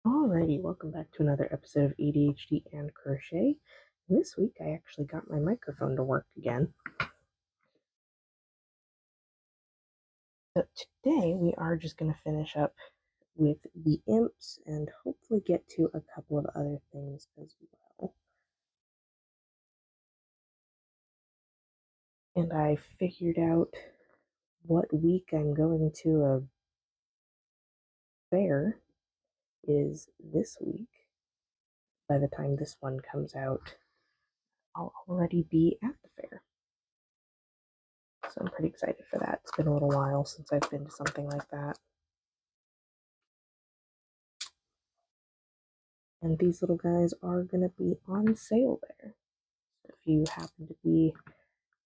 Alrighty, welcome back to another episode of ADHD and Crochet. This week I actually got my microphone to work again. So today we are just going to finish up with the Imps and hopefully get to a couple of other things as well. And I figured out what week I'm going to a fair is this week. By the time this one comes out, I'll already be at the fair. So I'm pretty excited for that. It's been a little while since I've been to something like that. And these little guys are going to be on sale there. If you happen to be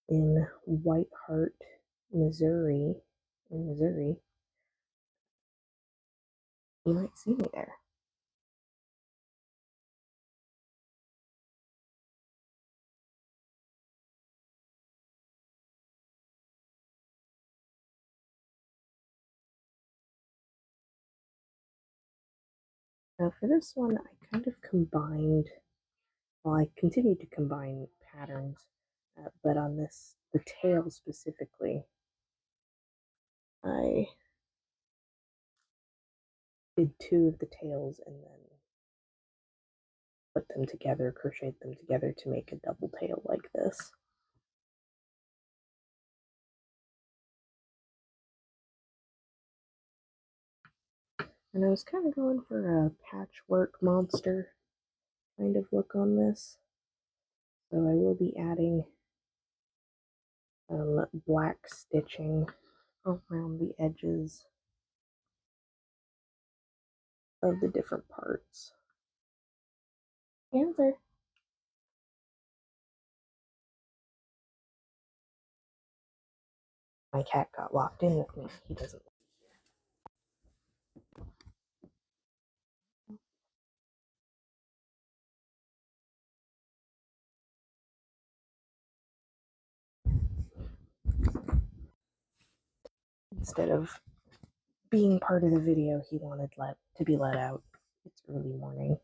in White Heart, Missouri, you might see me there. Now for this one, I kind of combined, well, I continued to combine patterns, but on this, the tail specifically, I did two of the tails and then put them together, crocheted them together to make a double tail like this. And I was kind of going for a patchwork monster kind of look on this. So I will be adding black stitching around the edges of the different parts. Answer. My cat got locked in with me. He doesn't. Instead of being part of the video, he wanted to be let out. It's early morning.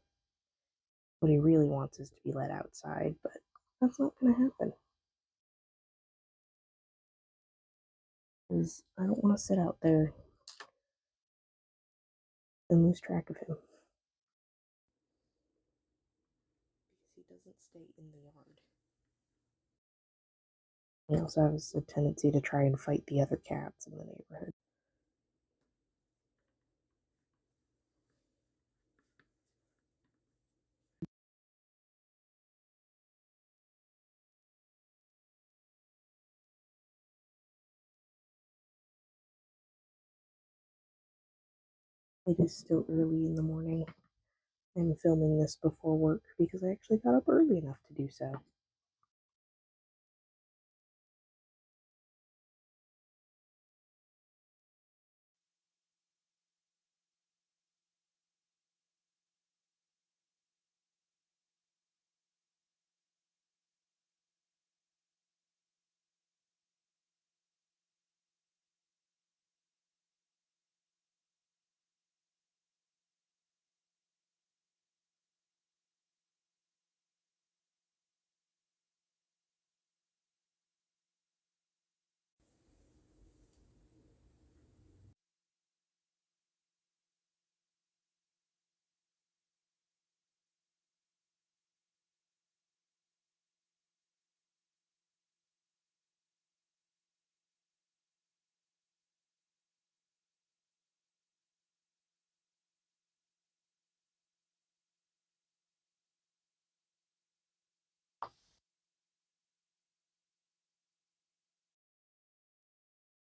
What he really wants is to be let outside, but that's not going to happen. Because I don't want to sit out there and lose track of him. Because he doesn't stay in the yard. He also has a tendency to try and fight the other cats in the neighborhood. It is still early in the morning. I'm filming this before work because I actually got up early enough to do so.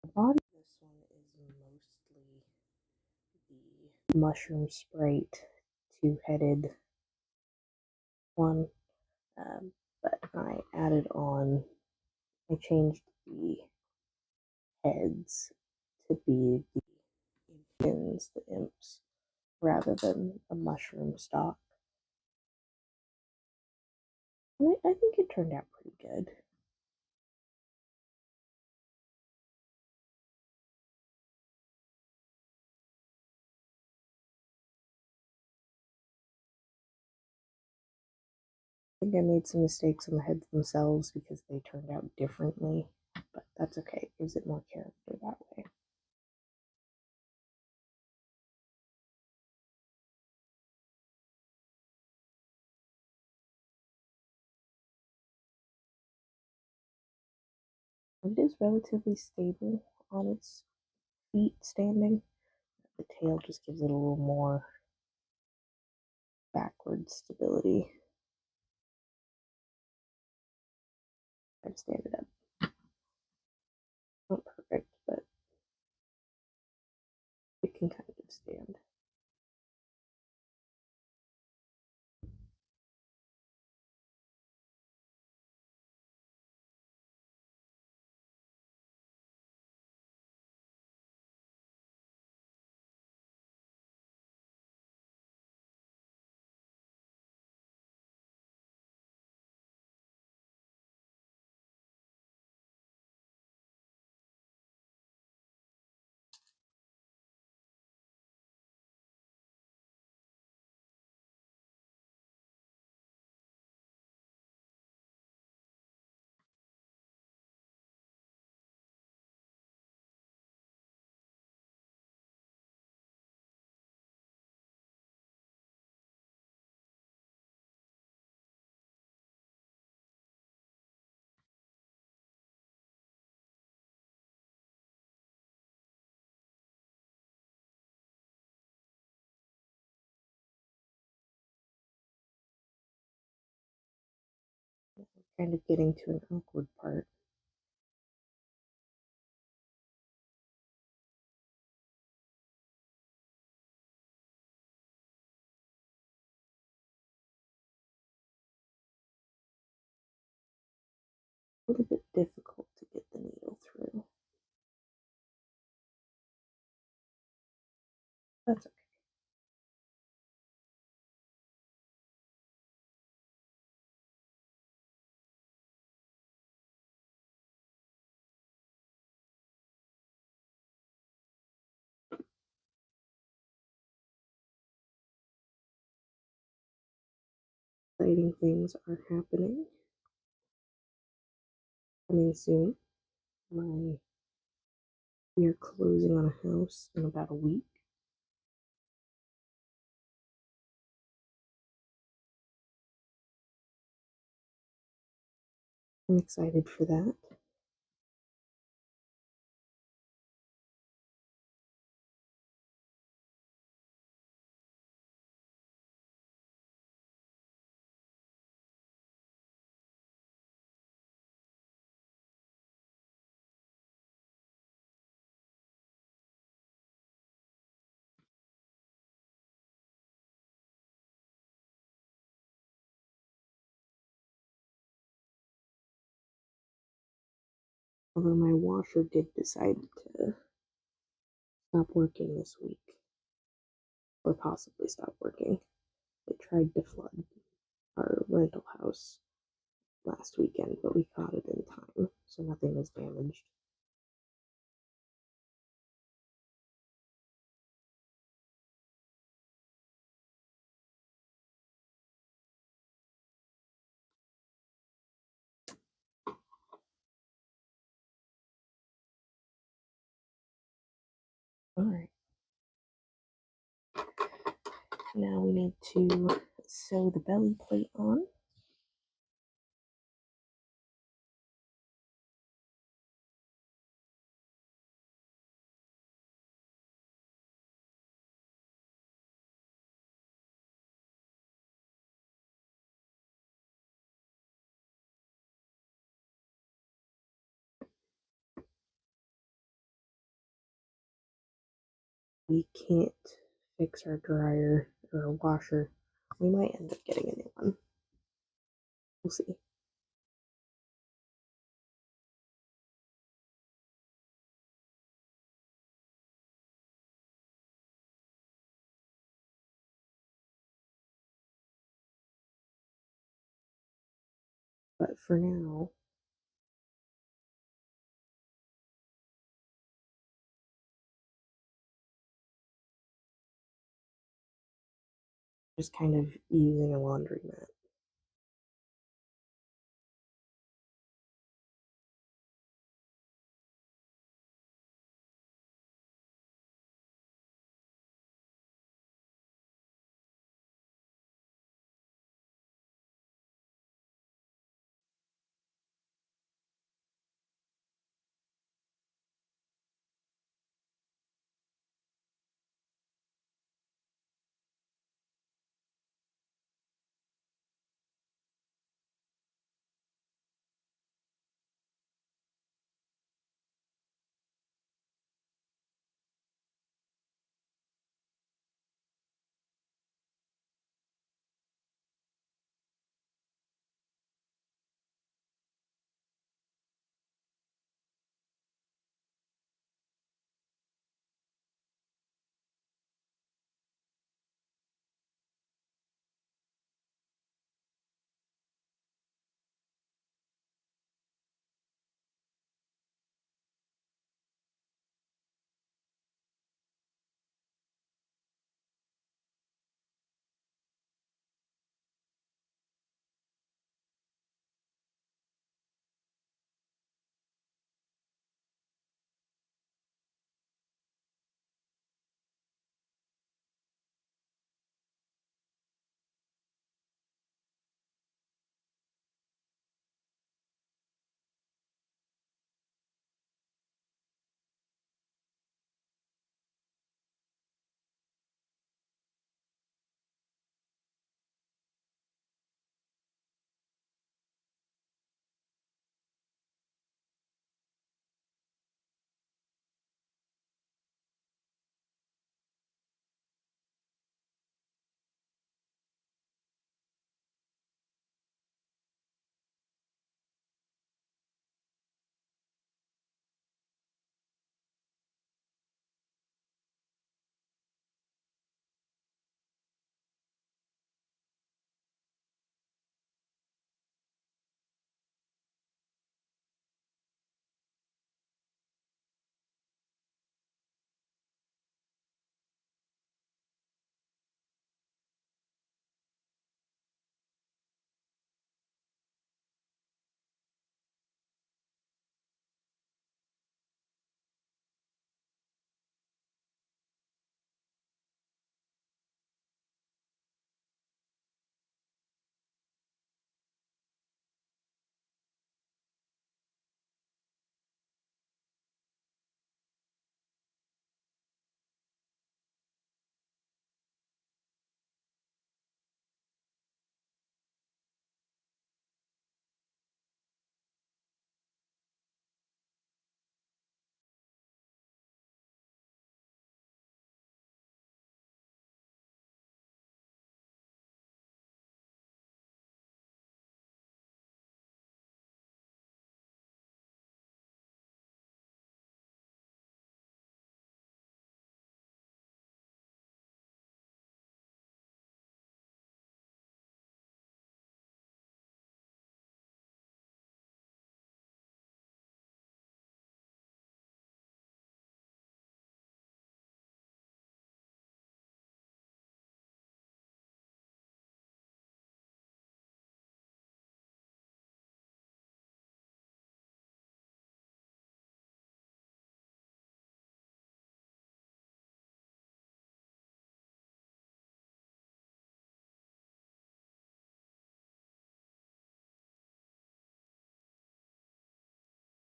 The body of this one is mostly the mushroom sprite two-headed one, but I changed the heads to be the pins, the imps, rather than a mushroom stalk. And I think it turned out pretty good. I think I made some mistakes on the heads themselves because they turned out differently, but that's okay. It gives it more character that way. It is relatively stable on its feet standing. The tail just gives it a little more backward stability. Try to stand it up. Not perfect, but it can kind of stand. Kind of getting to an awkward part. A little bit difficult to get the needle through. That's okay. Exciting things are happening. Coming soon. We are closing on a house in about a week. I'm excited for that. Although my washer did decide to stop working this week, or possibly stop working. It tried to flood our rental house last weekend, but we caught it in time, so nothing was damaged. Alright, now we need to sew the belly plate on. We can't fix our dryer or our washer. We might end up getting a new one. We'll see. But for now, just kind of using a laundry mat.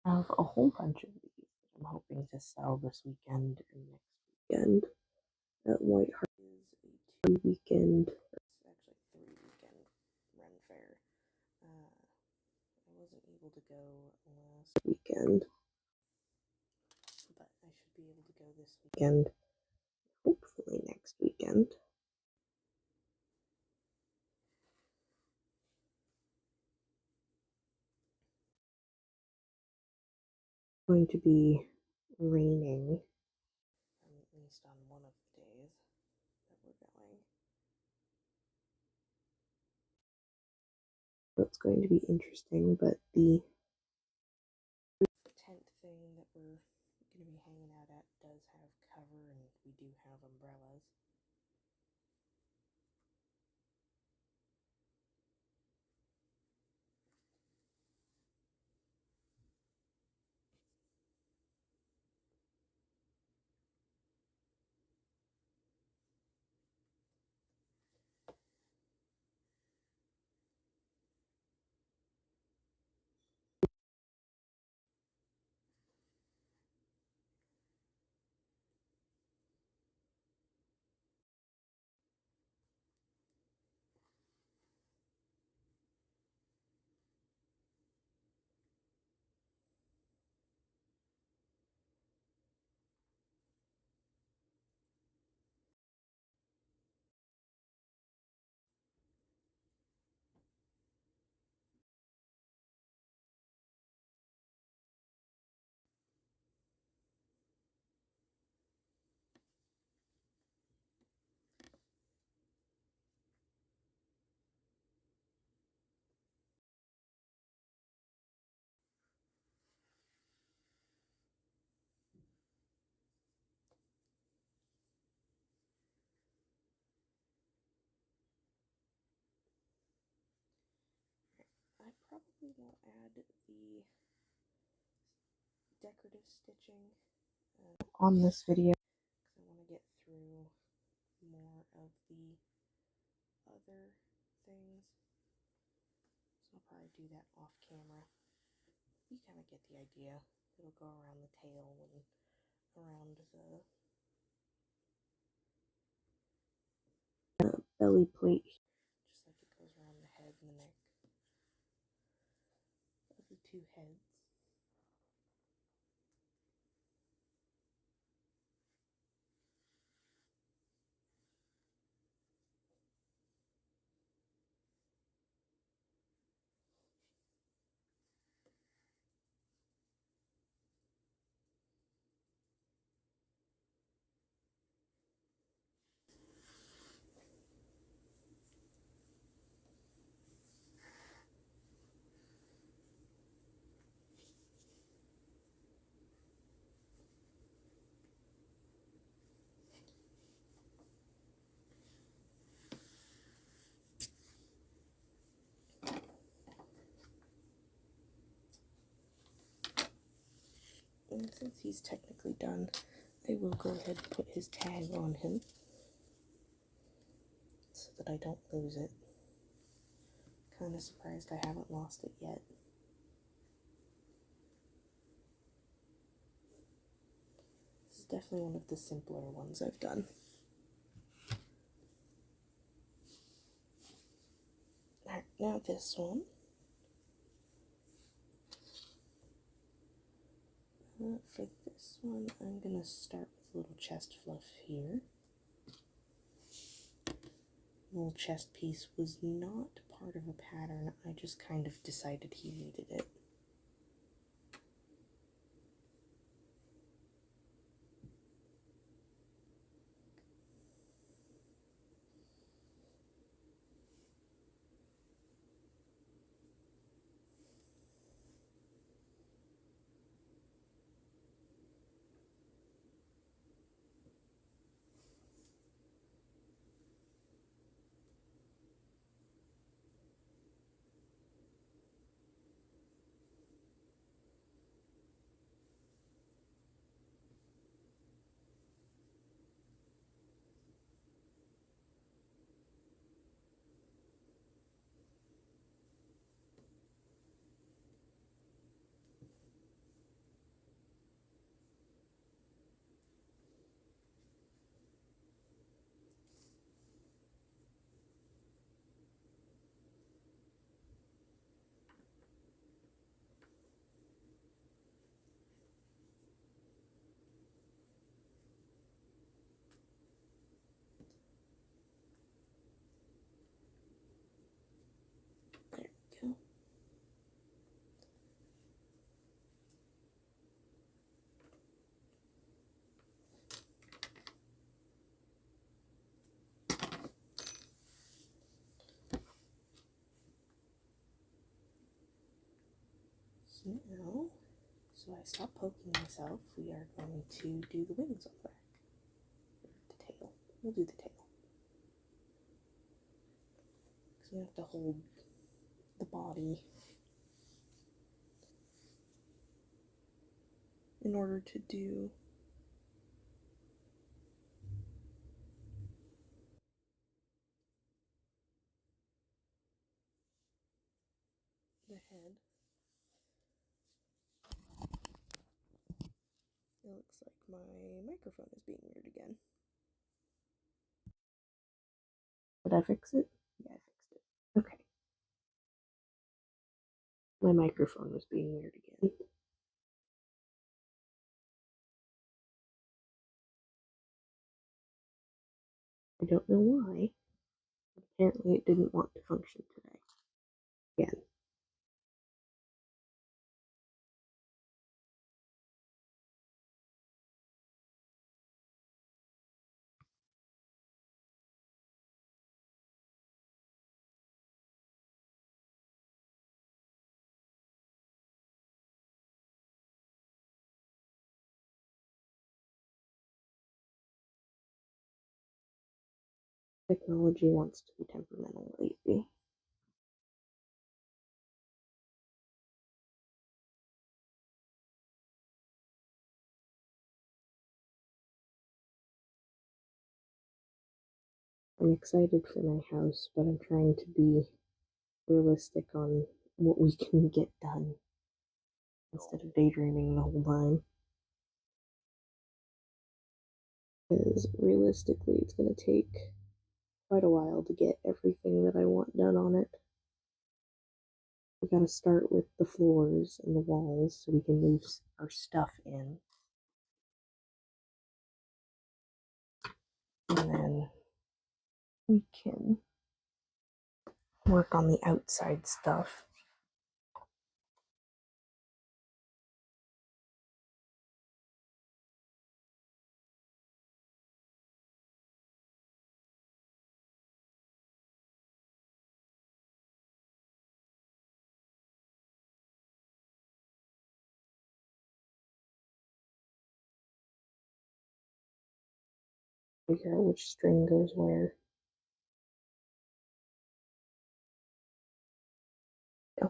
I have a whole bunch of these that I'm hoping to sell this weekend and next weekend at White Hart. Is a 2 weekend, actually 3 weekend run fair. I wasn't able to go last weekend, but I should be able to go this weekend, hopefully next weekend. It's going to be raining, at least on one of the days that we're going. So it's going to be interesting, but the tent thing that we're going to be hanging out at does have cover, and we do have umbrellas. I probably will add the decorative stitching on this video because I want to get through more of the other things. So I'll probably do that off camera. You kind of get the idea. It'll go around the tail and around the belly plate, just like it goes around the head and the neck of the two heads. And since he's technically done, I will go ahead and put his tag on him so that I don't lose it. Kind of surprised I haven't lost it yet. This is definitely one of the simpler ones I've done. Alright, now this one. For this one, I'm going to start with a little chest fluff here. The little chest piece was not part of a pattern, I just kind of decided he needed it. Now, so I stop poking myself, we are going to do the wings on the back. The tail. We'll do the tail. Because we have to hold the body in order to do the head. It looks like my microphone is being weird again. Did I fix it? Yeah, I fixed it. Okay. My microphone was being weird again. I don't know why. Apparently it didn't want to function today. Again. Technology wants to be temperamental lately. I'm excited for my house, but I'm trying to be realistic on what we can get done instead of daydreaming the whole time. Because realistically, it's going to take quite a while to get everything that I want done on it. We gotta start with the floors and the walls so we can move our stuff in. And then we can work on the outside stuff. Figure out which string goes where. Yeah.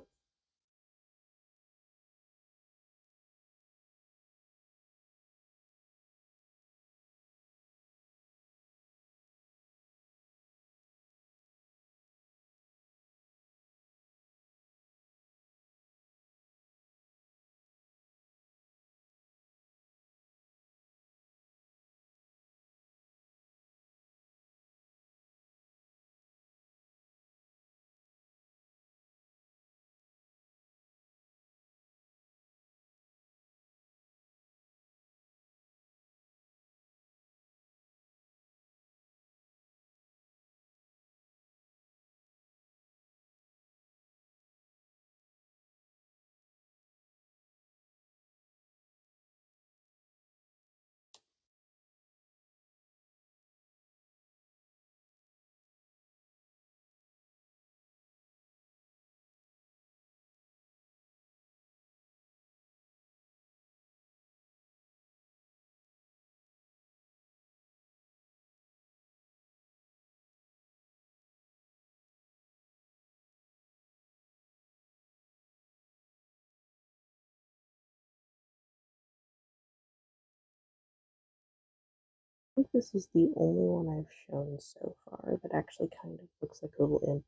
I think this is the only one I've shown so far that actually kind of looks like a little imp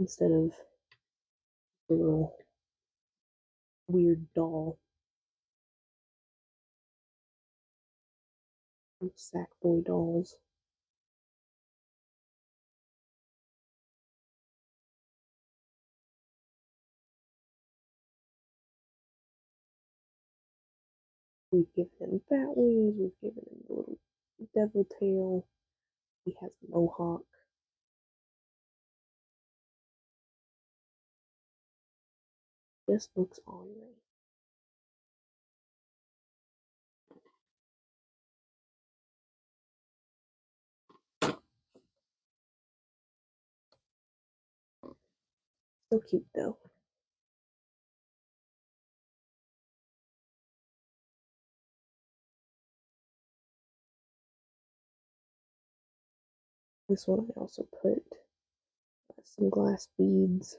instead of a little weird doll. Sack boy dolls. We've given him bat wings, we've given him the little devil tail, he has a mohawk. Just looks ornery. So cute though. This one I also put some glass beads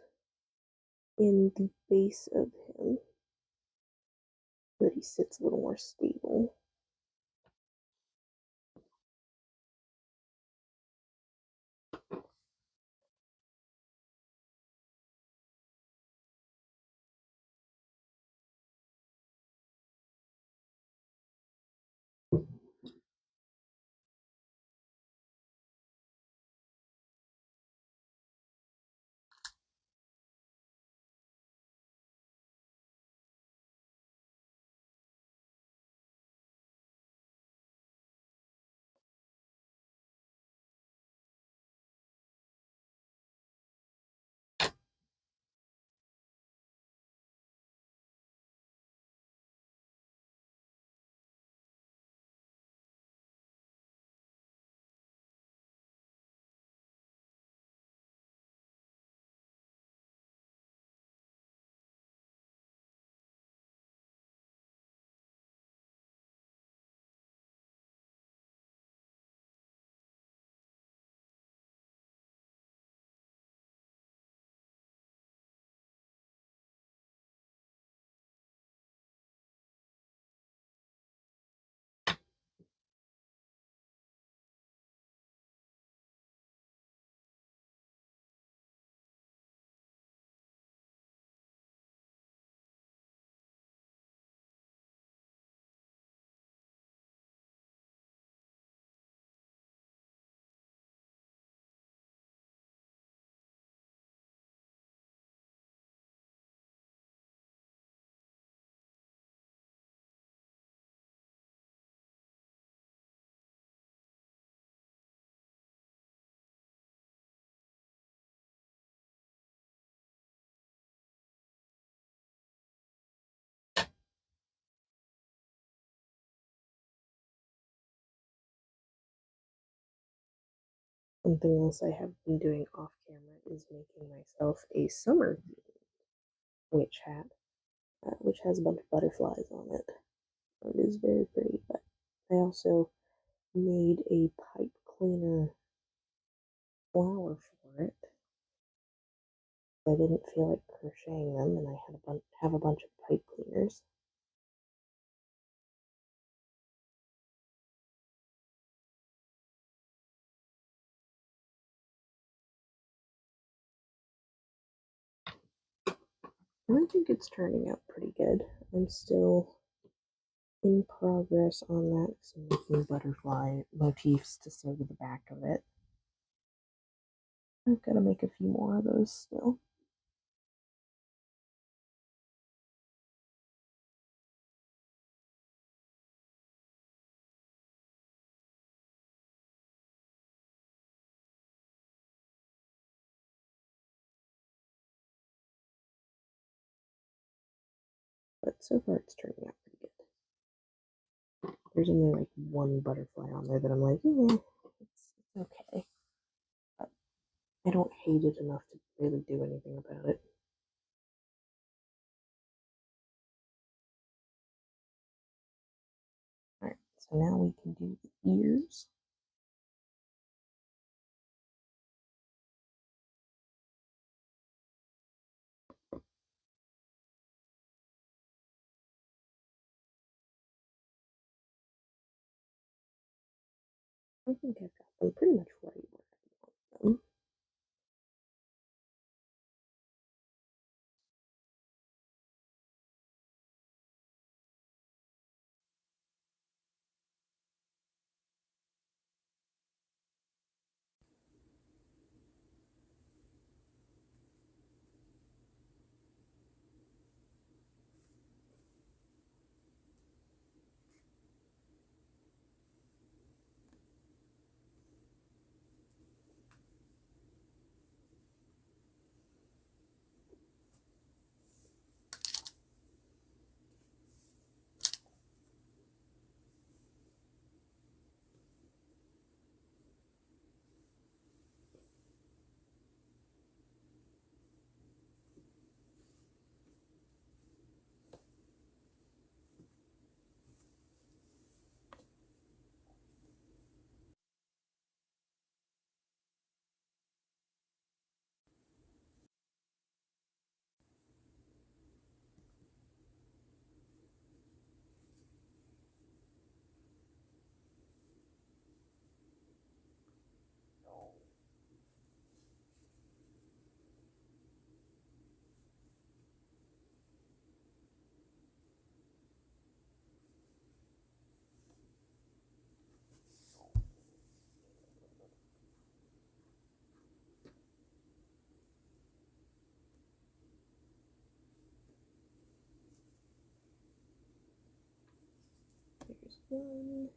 in the base of him so that he sits a little more stable. Something else I have been doing off camera is making myself a summer witch hat, which has a bunch of butterflies on it. It is very pretty, but I also made a pipe cleaner flower for it. I didn't feel like crocheting them, and I had have a bunch of pipe cleaners. And I think it's turning out pretty good. I'm still in progress on that, so I'm making butterfly motifs to sew to the back of it. I've got to make a few more of those still. But so far it's turning out pretty good. There's only like one butterfly on there that I'm like, it's okay. But I don't hate it enough to really do anything about it. Alright, so now we can do the ears. I think I've got them pretty much right where I want them. There's one.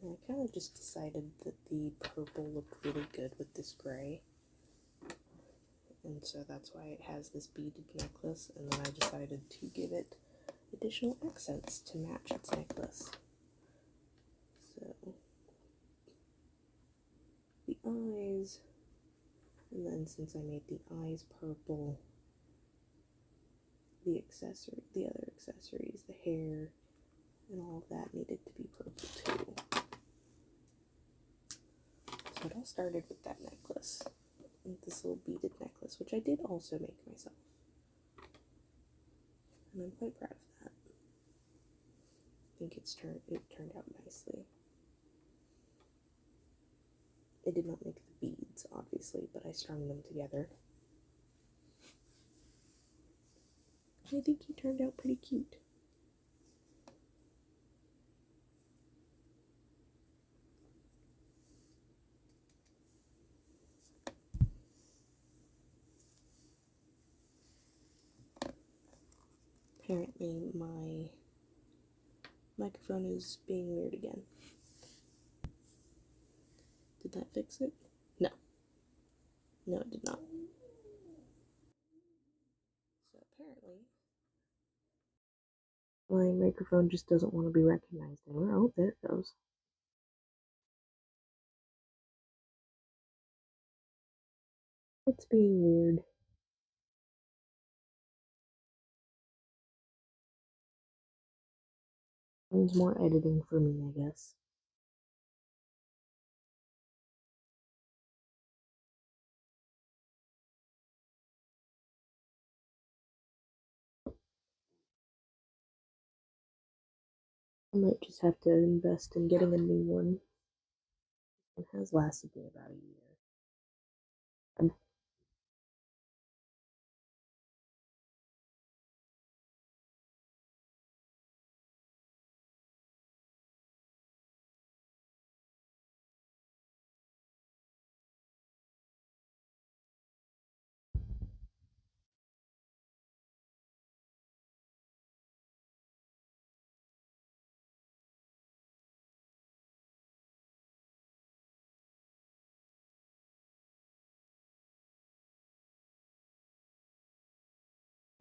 And I kind of just decided that the purple looked really good with this gray. And so that's why it has this beaded necklace, and then I decided to give it additional accents to match its necklace. So the eyes, and then since I made the eyes purple, the other accessories, the hair, and all of that needed to be purple too. So it all started with that necklace, with this little beaded necklace, which I did also make myself. And I'm quite proud of that. I think it turned out nicely. I did not make the beads, obviously, but I strung them together. I think he turned out pretty cute. Apparently my microphone is being weird again. Did that fix it? No. No, it did not. So apparently my microphone just doesn't want to be recognized anymore. Oh, there it goes. It's being weird. Means more editing for me, I guess. I might just have to invest in getting a new one. It has lasted me about a year.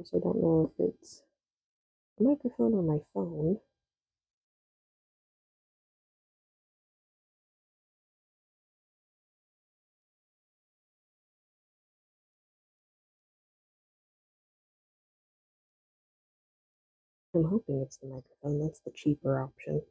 So I don't know if it's the microphone on my phone. I'm hoping it's the microphone. That's the cheaper option.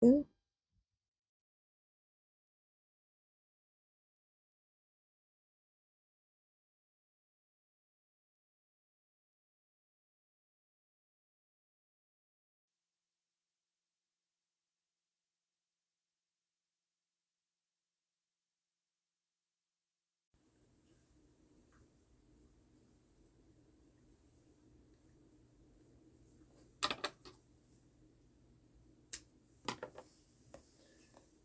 Yeah.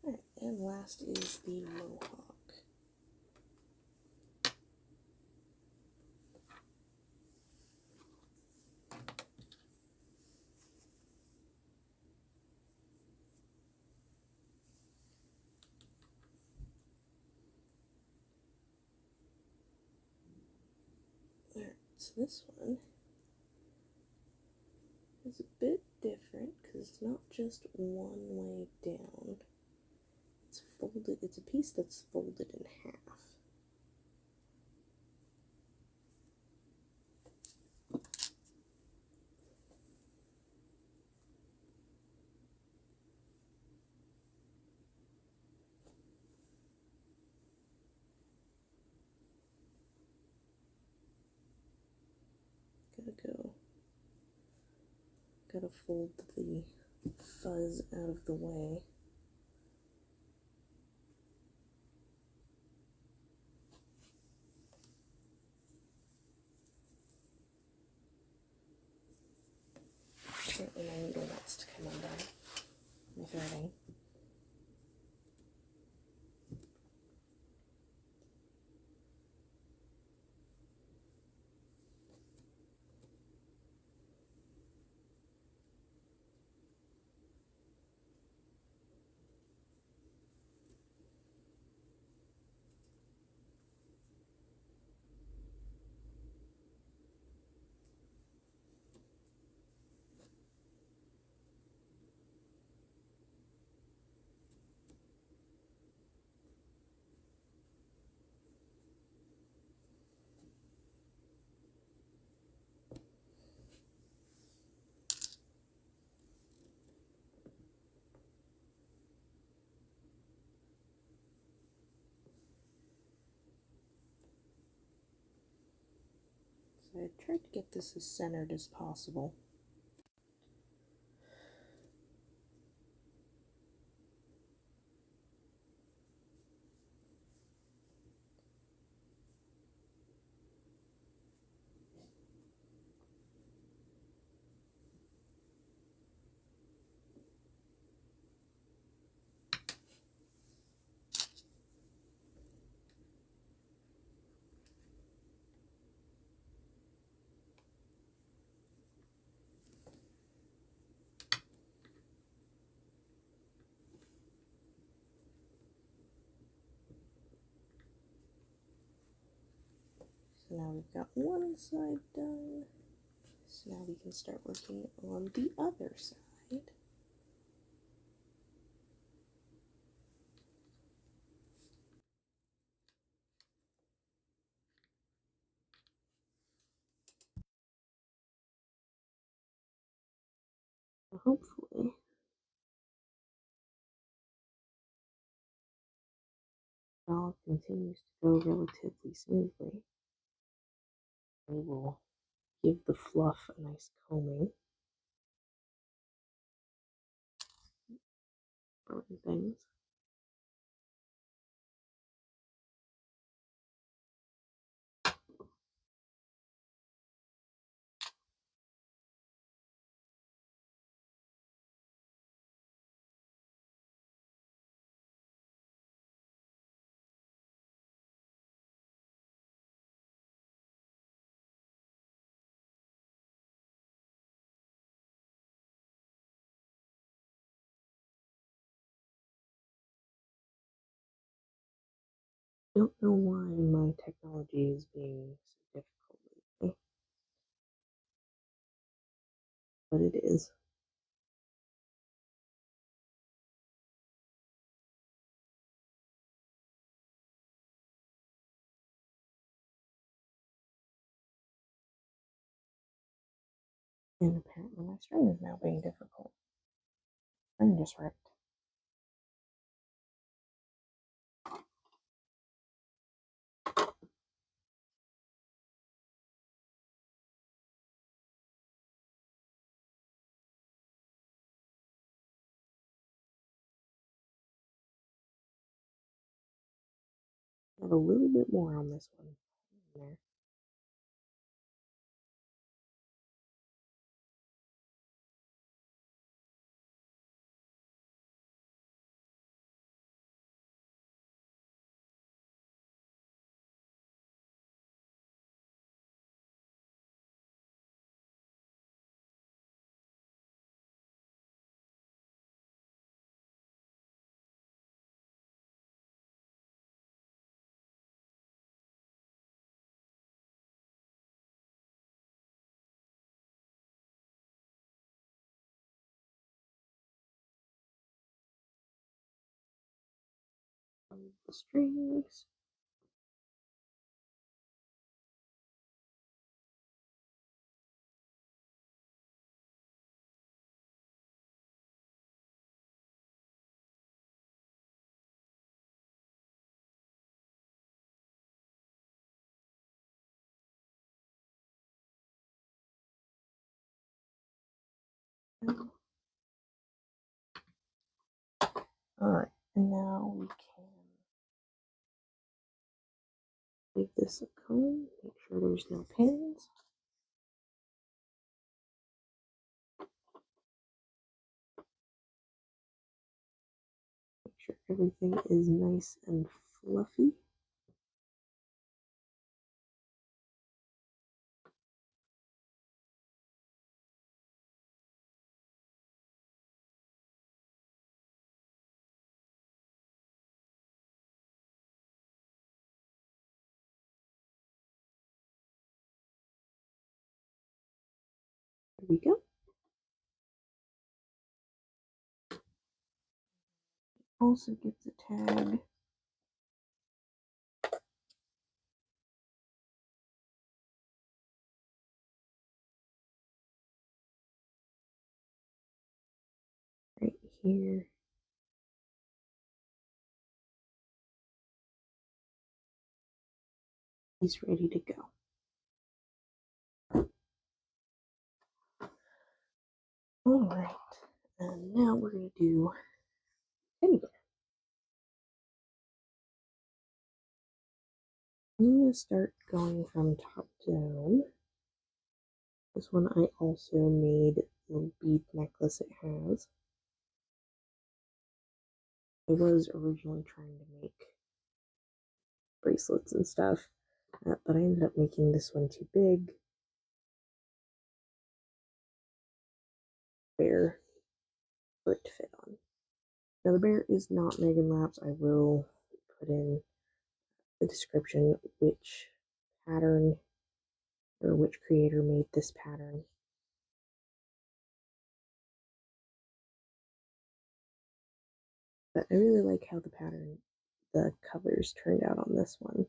Alright, and last is the mohawk. So this one is a bit different because it's not just one way down. It's folded, it's a piece that's folded in half. Gotta fold the fuzz out of the way. Apparently my needle wants to come undone. My threading. So I tried to get this as centered as possible. So now we've got one side done. So now we can start working on the other side. Hopefully it all continues to go relatively smoothly. We will give the fluff a nice combing. Broken things. Don't know why my technology is being so difficult lately, but it is. And apparently my string is now being difficult. I'm just ripped. Have a little bit more on this one. There. the strings. Alright, and now we can give this a comb, make sure there's no pins. Make sure everything is nice and fluffy. There we go. Also gets a tag. Right here. He's ready to go. Alright, and now we're going to do teddy bear. I'm going to start going from top down. This one I also made the bead necklace it has. I was originally trying to make bracelets and stuff, but I ended up making this one too big. Bear for it to fit on. Now the bear is not Megan Lapp's. I will put in the description which pattern or which creator made this pattern. But I really like how the colors turned out on this one.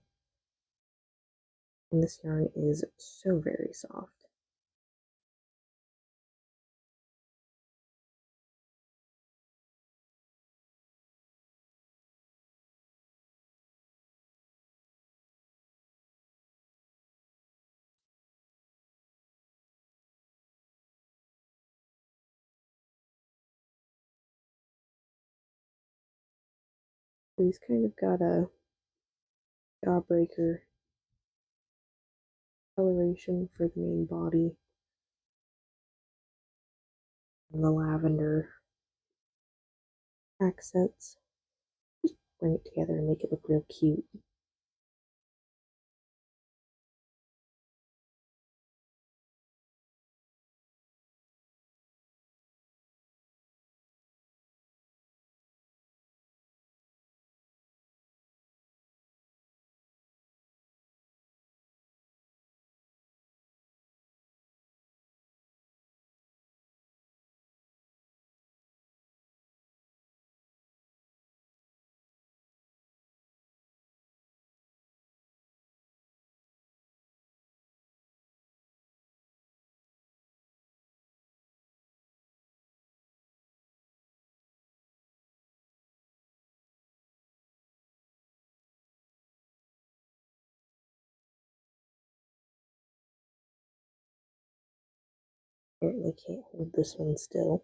And this yarn is so very soft. He's kind of got a jawbreaker coloration for the main body. And the lavender accents. Just bring it together and make it look real cute. Apparently can't hold this one still.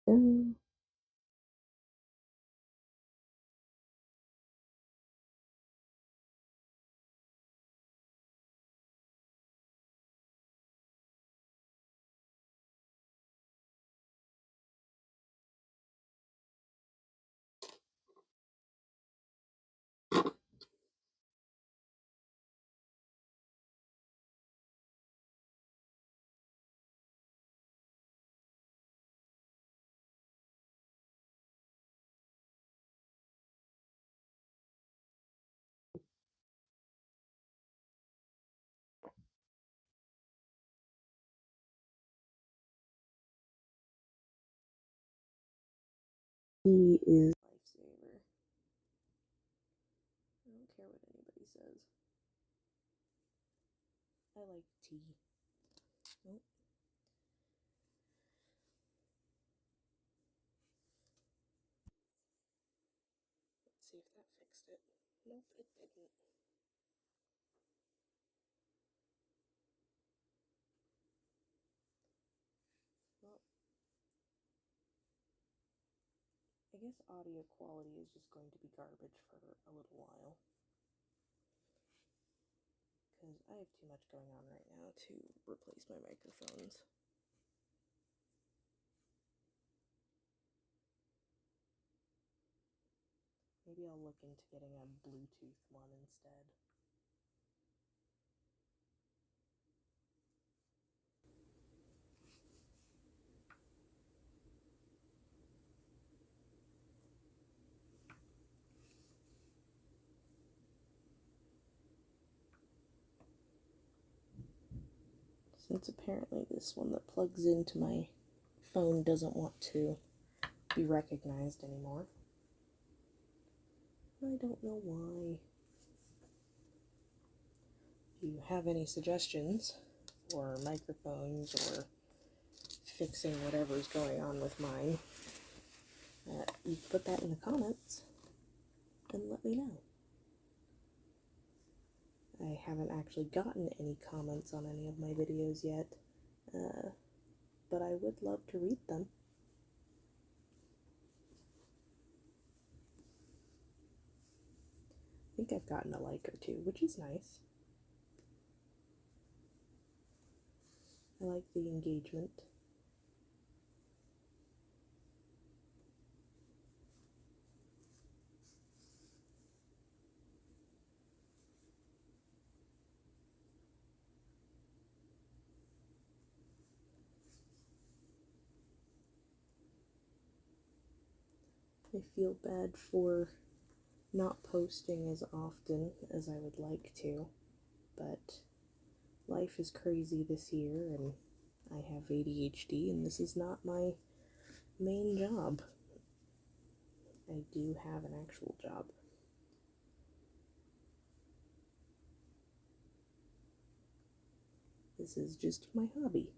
Um, He is a lifesaver. I don't care what anybody says. I like tea. Nope. Let's see if that fixed it. Nope, it didn't. Well, I guess audio quality is just going to be garbage for a little while. Because I have too much going on right now to replace my microphones. Maybe I'll look into getting a Bluetooth one instead. Since apparently this one that plugs into my phone doesn't want to be recognized anymore. I don't know why. If you have any suggestions for microphones or fixing whatever's going on with mine, you can put that in the comments and let me know. I haven't actually gotten any comments on any of my videos yet, but I would love to read them. I think I've gotten a like or two, which is nice. I like the engagement. I feel bad for not posting as often as I would like to, but life is crazy this year and I have ADHD and this is not my main job. I do have an actual job. This is just my hobby.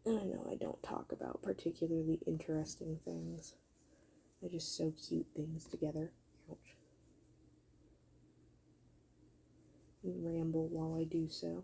And I know I don't talk about particularly interesting things. I just sew cute things together. Ouch. And ramble while I do so.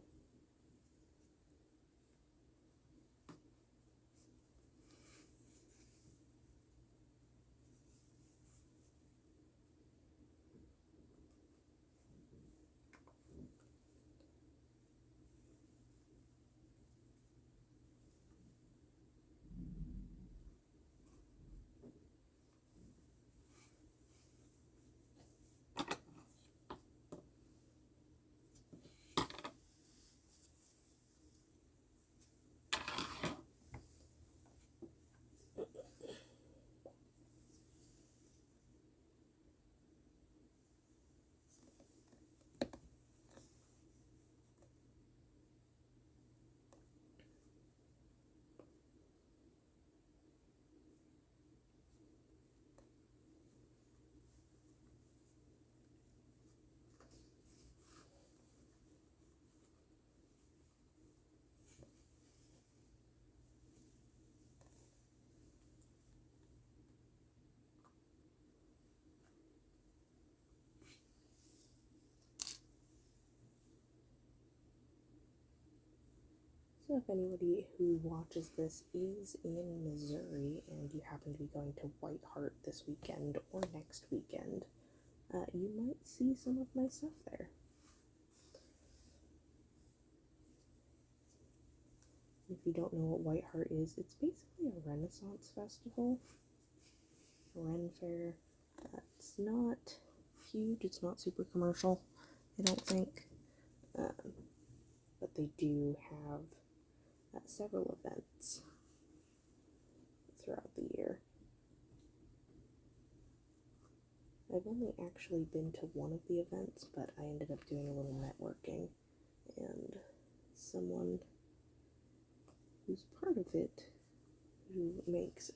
So if anybody who watches this is in Missouri and you happen to be going to White Heart this weekend or next weekend, you might see some of my stuff there. If you don't know what White Heart is, it's basically a Renaissance festival, a Ren Fair. It's not huge, it's not super commercial, I don't think, but they do have several events throughout the year. I've only actually been to one of the events, but I ended up doing a little networking, and someone who's part of it, who makes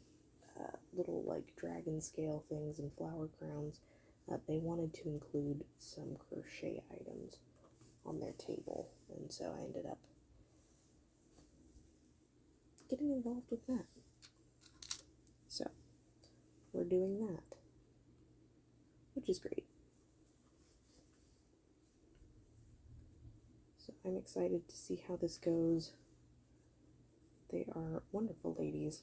little like dragon scale things and flower crowns, they wanted to include some crochet items on their table, and so I ended up getting involved with that. So we're doing that, which is great. So I'm excited to see how this goes. They are wonderful ladies,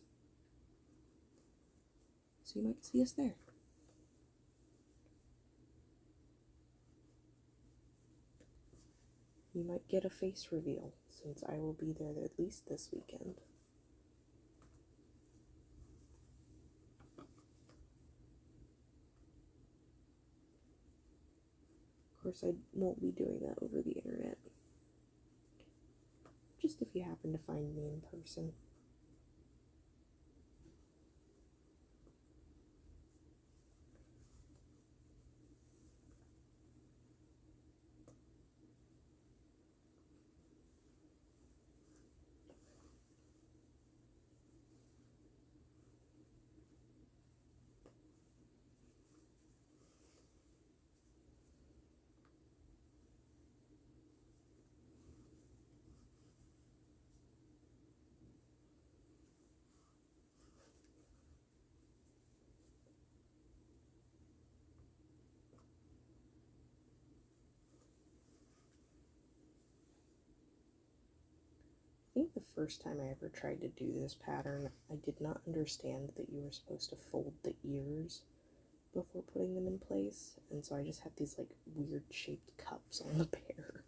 so you might see us there. You might get a face reveal, since I will be there at least this weekend. Of course, I won't be doing that over the internet. Just if you happen to find me in person. I think the first time I ever tried to do this pattern, I did not understand that you were supposed to fold the ears before putting them in place, and so I just had these like weird shaped cups on the pair.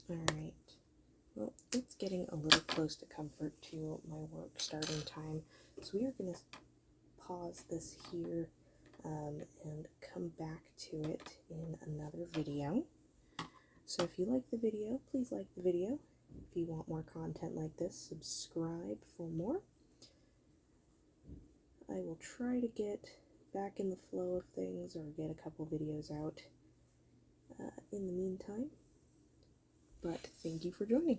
Alright, well, it's getting a little close to comfort to my work starting time, so we are going to pause this here and come back to it in another video. So if you like the video, please like the video. If you want more content like this, subscribe for more. I will try to get back in the flow of things or get a couple videos out in the meantime. But thank you for joining.